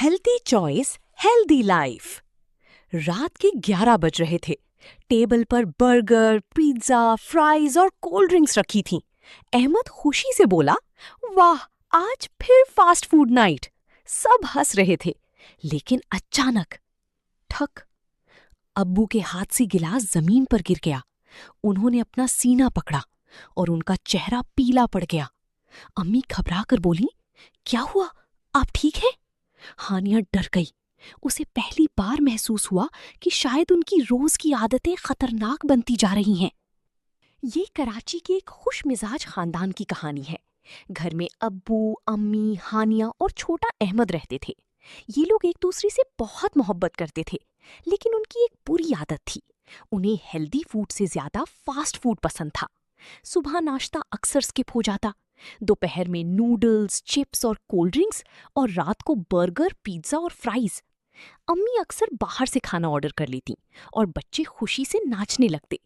Healthy choice healthy life. रात के 11 बज रहे थे। टेबल पर बर्गर, पिज्जा, फ्राइज और कोल्ड ड्रिंक्स रखी थीं। अहमद खुशी से बोला, वाह, आज फिर फास्ट फूड नाइट। सब हंस रहे थे, लेकिन अचानक ठक, अब्बू के हाथ से गिलास जमीन पर गिर गया। उन्होंने अपना सीना पकड़ा और उनका चेहरा पीला पड़ गया। अम्मी घबरा कर बोली, क्या हुआ, आप ठीक हैं? हानिया डर गई। उसे पहली बार महसूस हुआ कि शायद उनकी रोज की आदतें खतरनाक बनती जा रही हैं। ये कराची के एक खुश मिजाज खानदान की कहानी है। घर में अब्बू, अम्मी, हानिया और छोटा अहमद रहते थे। ये लोग एक दूसरे से बहुत मोहब्बत करते थे, लेकिन उनकी एक बुरी आदत थी। उन्हें हेल्दी फूड से ज्यादा फास्ट फूड पसंद था। सुबह नाश्ता अक्सर स्किप हो जाता, दोपहर में नूडल्स, चिप्स और कोल्ड ड्रिंक्स, और रात को बर्गर, पिज्जा और फ्राइज। अम्मी अक्सर बाहर से खाना ऑर्डर कर लेती और बच्चे खुशी से नाचने लगते।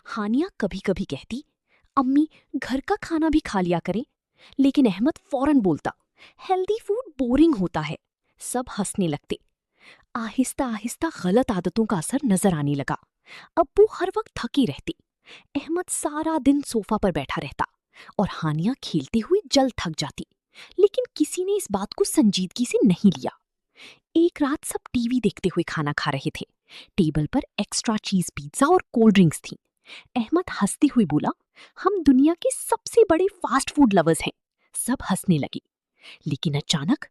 हानिया कभी कभी कहती, अम्मी घर का खाना भी खा लिया करें, लेकिन अहमद फौरन बोलता, हेल्दी फूड बोरिंग होता है। सब हंसने लगते। आहिस्ता आहिस्ता गलत आदतों का असर नजर आने लगा। अब्बू हर वक्त थकी रहती, अहमद सारा दिन सोफा पर बैठा रहता और हानिया खेलते हुए जल्द थक जाती। लेकिन किसी ने इस बात को संजीदगी से नहीं लिया। एक रात सब टीवी देखते हुए खाना खा रहे थे। टेबल पर एक्स्ट्रा चीज पिज्जा और कोल्ड ड्रिंक्स थी। अहमद हंसते हुए बोला, हम दुनिया के सबसे बड़े फास्ट फूड लवर्स हैं। सब हंसने लगे, लेकिन अचानक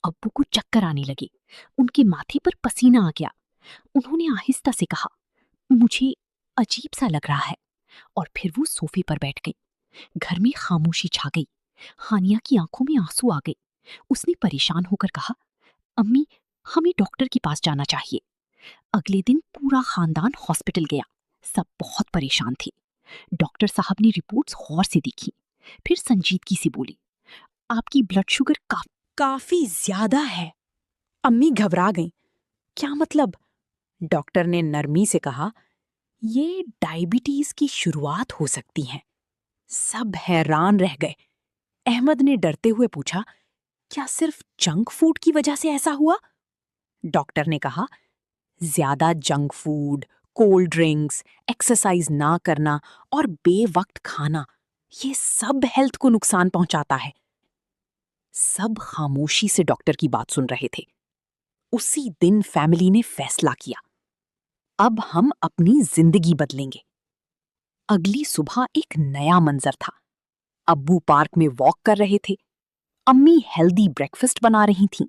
अब्बू को चक्कर आने लगे। उनके माथे पर पसीना आ गया। उन्होंने आहिस्ता से कहा, मुझे अजीब सा लग रहा है, और फिर वो सोफे पर बैठ गई। घर में खामोशी छा गई। हानिया की आंखों में आंसू आ गए। उसने परेशान होकर कहा, अम्मी, हमें डॉक्टर के पास जाना चाहिए। अगले दिन पूरा खानदान हॉस्पिटल गया। सब बहुत परेशान थे। डॉक्टर साहब ने रिपोर्ट्स गौर से देखी, फिर संजीदगी से बोली, आपकी ब्लड शुगर काफी ज्यादा है। अम्मी घबरा गईं। क्या मतलब? डॉक्टर ने नरमी से कहा, ये डायबिटीज की शुरुआत हो सकती है। सब हैरान रह गए। अहमद ने डरते हुए पूछा, क्या सिर्फ जंक फूड की वजह से ऐसा हुआ? डॉक्टर ने कहा, ज्यादा junk food, cold drinks, exercise ना करना और बेवक्त खाना, ये सब हेल्थ को नुकसान पहुंचाता है। सब खामोशी से डॉक्टर की बात सुन रहे थे। उसी दिन फैमिली ने फैसला किया, अब हम अपनी जिंदगी बदलेंगे। अगली सुबह एक नया मंजर था। अब्बू पार्क में वॉक कर रहे थे। अम्मी हेल्दी ब्रेकफास्ट बना रही थीं।